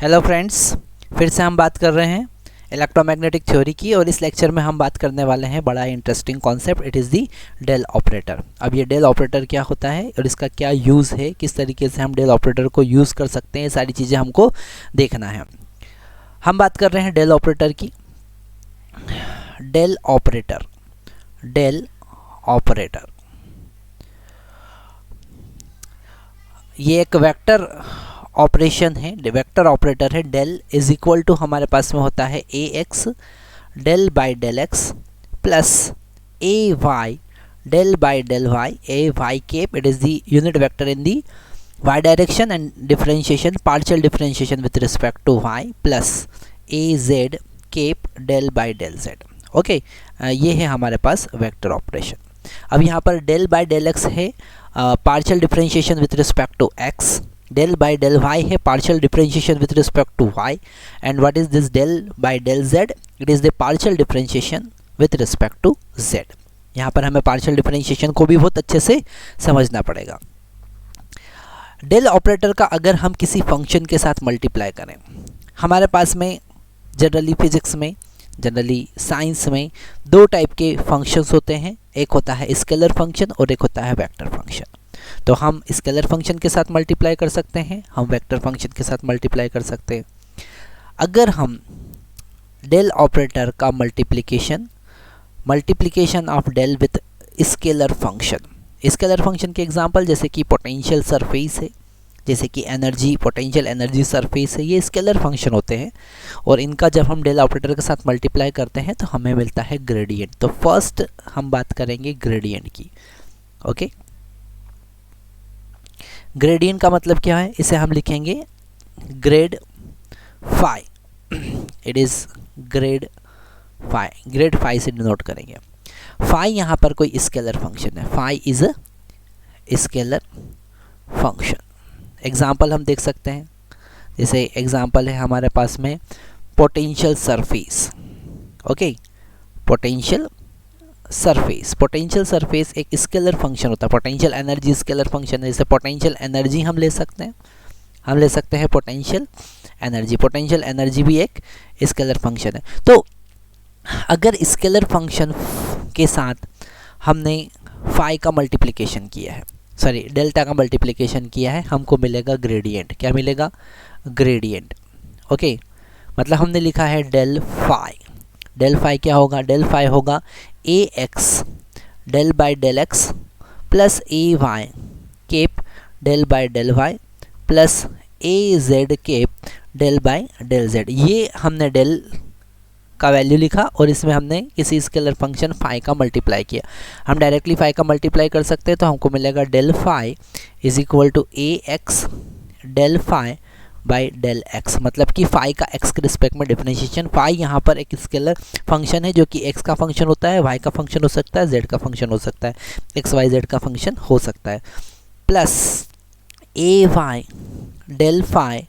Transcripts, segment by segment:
Hello friends, फिर से हम बात कर रहे हैं इलेक्ट्रोमैग्नेटिक थ्योरी की और इस लेक्चर में हम बात करने वाले हैं बड़ा interesting concept. It is the del operator. अब ये डेल ऑपरेटर क्या होता है और इसका क्या यूज़ है, किस तरीके से हम डेल ऑपरेटर को यूज़ कर सकते हैं, ये सारी चीज़ें हमको देखना है। हम बात कर रहे हैं डेल ऑपरेटर की। डेल ऑपरेटर, डेल ऑपरेटर ये एक वेक्टर ऑपरेशन है, वेक्टर ऑपरेटर है। डेल इज इक्वल टू हमारे पास में होता है a x del by del x plus a y del by del y, a y cap, it is the unit vector in the y direction and differentiation, partial differentiation with respect to y, plus a z cap del by del z. Okay, ये है हमारे पास vector operation. अब यहाँ पर del by del x है partial differentiation with respect to x, del by del y है partial differentiation with respect to y, and what is this del by del z? It is the partial differentiation with respect to z। यहाँ पर हमें partial differentiation को भी बहुत अच्छे से समझना पड़ेगा। डेल ऑपरेटर का अगर हम किसी फंक्शन के साथ मल्टीप्लाई करें, हमारे पास में जनरली फिजिक्स में, जनरली साइंस में दो टाइप के फंक्शंस होते हैं। एक होता है स्केलर फंक्शन और एक होता है वेक्टर फंक्शन। तो हम स्केलर फंक्शन के साथ मल्टीप्लाई कर सकते हैं, हम वेक्टर फंक्शन के साथ मल्टीप्लाई कर सकते हैं। अगर हम डेल ऑपरेटर का multiplication of del with scalar function, scalar function के एग्जांपल जैसे कि पोटेंशियल सरफेस है, जैसे कि एनर्जी, पोटेंशियल एनर्जी सरफेस है, ये स्केलर फंक्शन होते हैं। और इनका जब हम डेल ऑपरेटर के साथ मल्टीप्लाई करते हैं तो हमें मिलता है ग्रेडियंट। तो फर्स्ट हम बात करेंगे ग्रेडियंट की। ओके, ग्रेडियंट का मतलब क्या है, इसे हम लिखेंगे grad phi. It is grad phi, grad phi से डिनोट करेंगे। फाई यहाँ पर कोई स्केलर फंक्शन है, phi is a scalar function. Example हम देख सकते हैं, जैसे एग्जाम्पल है हमारे पास में potential surface. Okay, potential surface एक स्केलर फंक्शन होता है। पोटेंशियल एनर्जी स्केलर फंक्शन है, जैसे पोटेंशियल एनर्जी हम ले सकते हैं, पोटेंशियल एनर्जी भी एक स्केलर फंक्शन है। तो अगर स्केलर फंक्शन के साथ हमने फाई का मल्टीप्लिकेशन किया है, सॉरी डेल्टा का मल्टीप्लिकेशन किया है, हमको मिलेगा ग्रेडियंट। क्या मिलेगा? ग्रेडियंट। ओके, मतलब हमने लिखा है डेल फाई क्या होगा? डेल फाई होगा a x del by del x plus a y cap del by del y plus a z cap del by del z. ये हमने डेल का वैल्यू लिखा और इसमें हमने किसी स्केलर फंक्शन फाई का मल्टीप्लाई किया। हम डायरेक्टली फाई का मल्टीप्लाई कर सकते हैं, तो हमको मिलेगा del phi is equal to a x del phi by del x, मतलब कि फाई का एक्स के रिस्पेक्ट में डिफरेंशिएशन। फाई यहाँ पर एक स्केलर फंक्शन है जो कि एक्स का फंक्शन होता है, वाई का फंक्शन हो सकता है, जेड का फंक्शन हो सकता है, एक्स वाई जेड का फंक्शन हो सकता है, plus a y del phi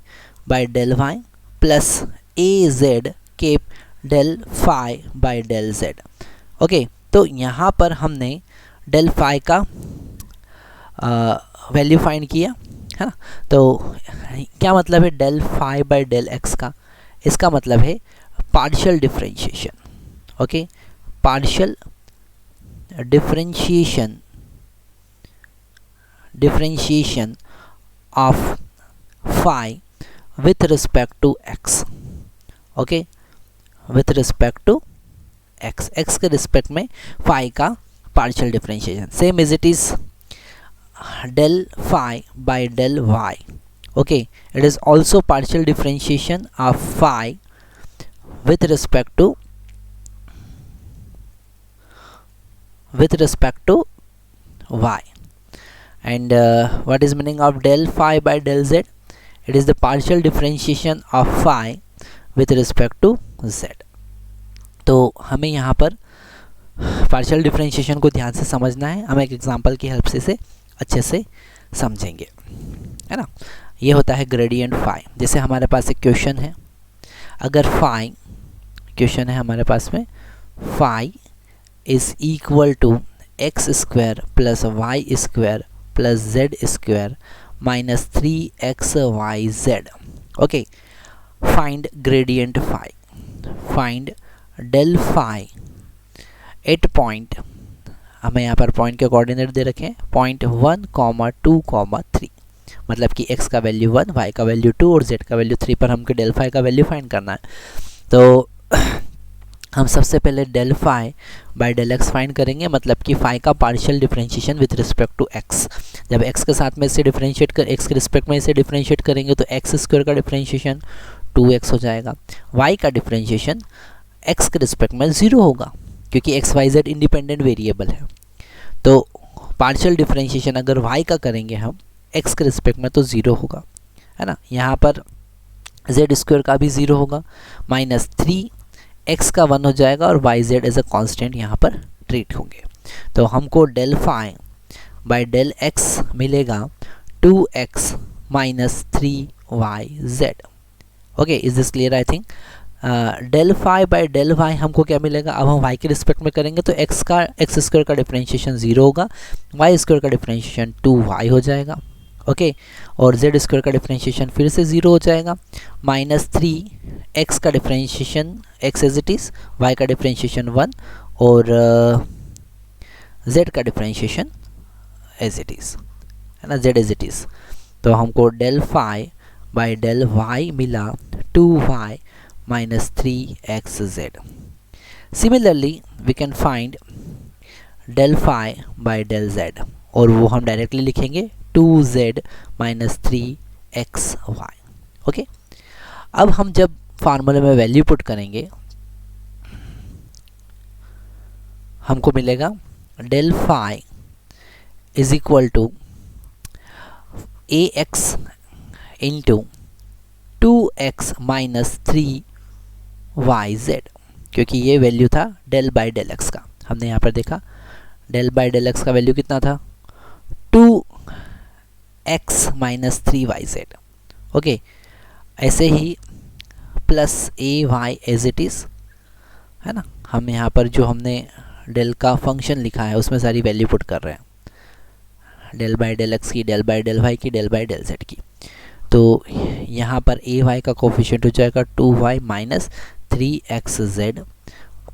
by del y plus a z cap del phi by del z. Okay, तो यहाँ पर हमने डेल फाई का वैल्यू फाइंड किया है ना। तो क्या मतलब है del phi by del x का? इसका मतलब है partial differentiation. Okay, partial differentiation of phi with respect to x. Okay, with respect to x के रिस्पेक्ट में फाई का partial differentiation, same as it is del phi by del y. Okay, it is also partial differentiation of phi with respect to y. And what is meaning of del phi by del z? It is the partial differentiation of phi with respect to z. तो हमें यहाँ पर partial differentiation को ध्यान से समझना है। हम एक एग्जांपल की हेल्प से इसे अच्छे से समझेंगे, है ना। ये होता है ग्रेडियंट फाई। जैसे हमारे पास एक क्वेश्चन है, अगर क्वेश्चन है हमारे पास में phi is equal to x square plus y square plus z square minus 3xyz। Okay, find gradient phi, find del phi at point, हमें यहाँ पर पॉइंट के कोऑर्डिनेट दे रखे हैं, पॉइंट 1, 2, 3, मतलब कि x का वैल्यू 1, y का वैल्यू 2 और z का वैल्यू 3 पर हमको डेल फाई का वैल्यू फाइंड करना है। तो हम सबसे पहले del phi by del x find करेंगे, मतलब कि फाई का partial differentiation with respect to x। जब x के साथ में इसे डिफरेंशिएट कर, x के रिस्पेक्ट में इसे डिफरेंशिएट करेंगे तो एक्स स्क्वायर का डिफरेंशिएशन 2x हो जाएगा, y का डिफरेंशिएशन x के रिस्पेक्ट में 0 होगा क्योंकि x y z independent variable है। तो पार्शियल डिफरेंशिएशन अगर y का करेंगे हम x के रिस्पेक्ट में तो 0 होगा, है ना। यहाँ पर z स्क्वायर का भी 0 होगा, -3 x का 1 हो जाएगा और y z as a constant यहाँ पर ट्रीट होंगे। तो हमको del phi by del x मिलेगा 2x - 3yz। Okay, is this clear? I think del phi by del y हमको क्या मिलेगा, अब हम y के रिस्पेक्ट में करेंगे तो x स्क्वायर का डिफरेंशिएशन 0 होगा, y स्क्वायर का डिफरेंशिएशन 2y हो जाएगा। ओके, और z स्क्वायर का डिफरेंशिएशन फिर से 0 हो जाएगा, -3 x का differentiation x as it is, y का डिफरेंशिएशन 1 और z का डिफरेंशिएशन एज इट इज़, है ना, z एज इट इज़। तो हमको del phi by del y मिला 2y - 3xz। Similarly we can find del phi by del z, और वो हम डायरेक्टली लिखेंगे 2z - 3xy। ओके, अब हम जब फार्मूले में वैल्यू पुट करेंगे हमको मिलेगा del phi is equal to ax into 2x - 3yz, क्योंकि ये वैल्यू था डेल बाय डेल एक्स का। हमने यहाँ पर देखा डेल बाय डेल एक्स का वैल्यू कितना था, 2x - 3yz। ओके, ऐसे ही plus ay as it is, है ना। हम यहाँ पर जो हमने डेल का फंक्शन लिखा है उसमें सारी वैल्यू पुट कर रहे हैं, डेल बाय डेल एक्स की, डेल बाय डेल वाई की, डेल बाय डेल जेड की। तो यहाँ पर ए वाई का कोफिशिएंट हो जाएगा 2y - 3xz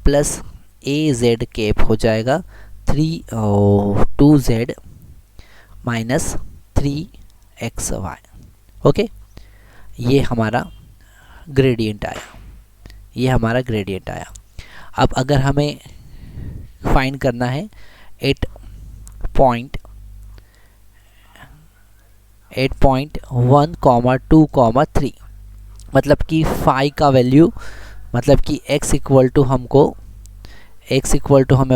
plus a z cap हो जाएगा 2z - 3xy। ओके, ये हमारा ग्रेडियंट आया, ये हमारा ग्रेडियंट आया। अब अगर हमें फाइंड करना है 8.1, 2, 3, मतलब कि फाई का वैल्यू, मतलब कि x इक्वल टू हमें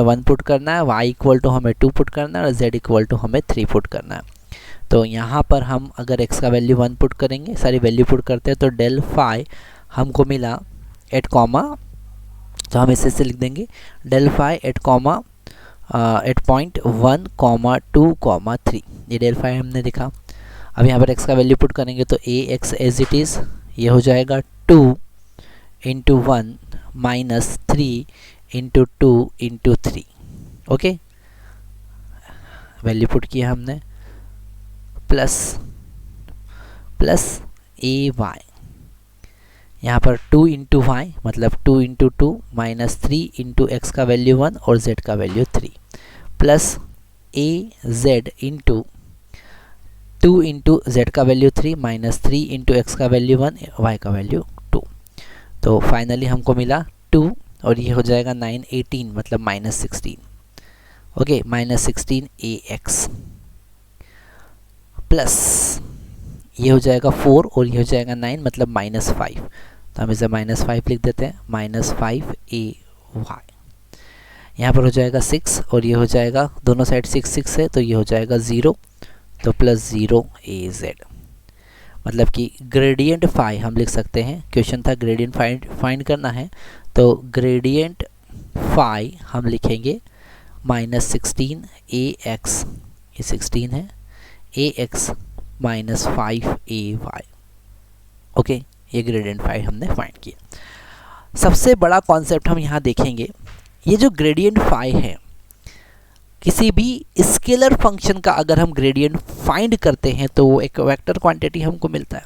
1 पुट करना है, y इक्वल टू हमें 2 पुट करना है और z इक्वल टू हमें 3 पुट करना है। तो यहाँ पर हम अगर x का वैल्यू 1 पुट करेंगे, सारी वैल्यू पुट करते हैं तो डेल फाई हमको मिला 8, तो हम इसे लिख देंगे डेल फाई 8.1, 2, 3, ये डेल फाई हमने लिखा। अब यहाँ पर x का वैल्यू पुट करेंगे तो ax एज इट इज़, ये हो जाएगा 2 × 1 - 3 × 2 × 3। ओके, वैल्यू पुट किया हमने, प्लस ए वाई, यहाँ पर 2 × y मतलब 2 × 2 - 3 × x का वैल्यू 1 और z का value 3, plus a Z into 2 × z का वैल्यू 3 - 3 × x का वैल्यू 1, y का वैल्यू 2। तो फाइनली हमको मिला 2 और ये हो जाएगा 9, 18 मतलब -16। ओके, -16 ax प्लस ये हो जाएगा 4 और ये हो जाएगा 9 मतलब -5, तो हम इसे -5 लिख देते हैं, -5 ay। यहाँ पर हो जाएगा 6 और ये हो जाएगा, दोनों साइड 6 है तो ये हो जाएगा 0, तो +0 az। मतलब कि ग्रेडियंट फाई हम लिख सकते हैं, क्वेश्चन था ग्रेडियंट फाइंड करना है, तो ग्रेडियंट फाई हम लिखेंगे -16 ax, ये 16 है, ax -5 ay। ओके, ये ग्रेडियंट फाई हमने फाइंड किया। सबसे बड़ा कॉन्सेप्ट हम यहाँ देखेंगे, ये जो ग्रेडियंट फाई है, किसी भी स्केलर फंक्शन का अगर हम ग्रेडियंट फाइंड करते हैं तो वो एक वेक्टर क्वांटिटी हमको मिलता है।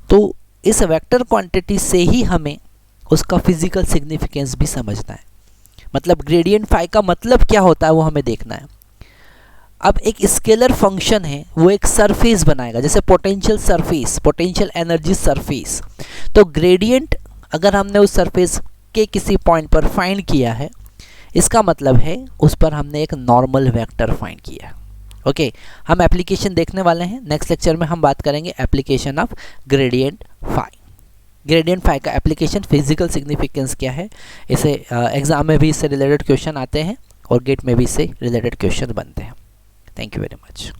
तो इस वेक्टर क्वांटिटी से ही हमें उसका फिजिकल सिग्निफिकेंस भी समझना है। मतलब ग्रेडियंट फाई का मतलब क्या होता है वो हमें देखना है। अब एक स्केलर फंक्शन है, वो एक सरफेस बनाएगा, जैसे potential surface, potential energy surface. तो ग्रेडियंट अगर हमने उस सरफेस के किसी पॉइंट पर फाइंड किया है, इसका मतलब है उस पर हमने एक नॉर्मल वेक्टर फाइंड किया है। ओके, हम एप्लीकेशन देखने वाले हैं। नेक्स्ट लेक्चर में हम बात करेंगे application of gradient phi. Gradient phi का एप्लीकेशन, फिजिकल सिग्निफिकेंस क्या है, इसे एग्जाम में भी इससे रिलेटेड क्वेश्चन आते हैं और गेट में भी इससे रिलेटेड क्वेश्चन बनते हैं। Thank you very much.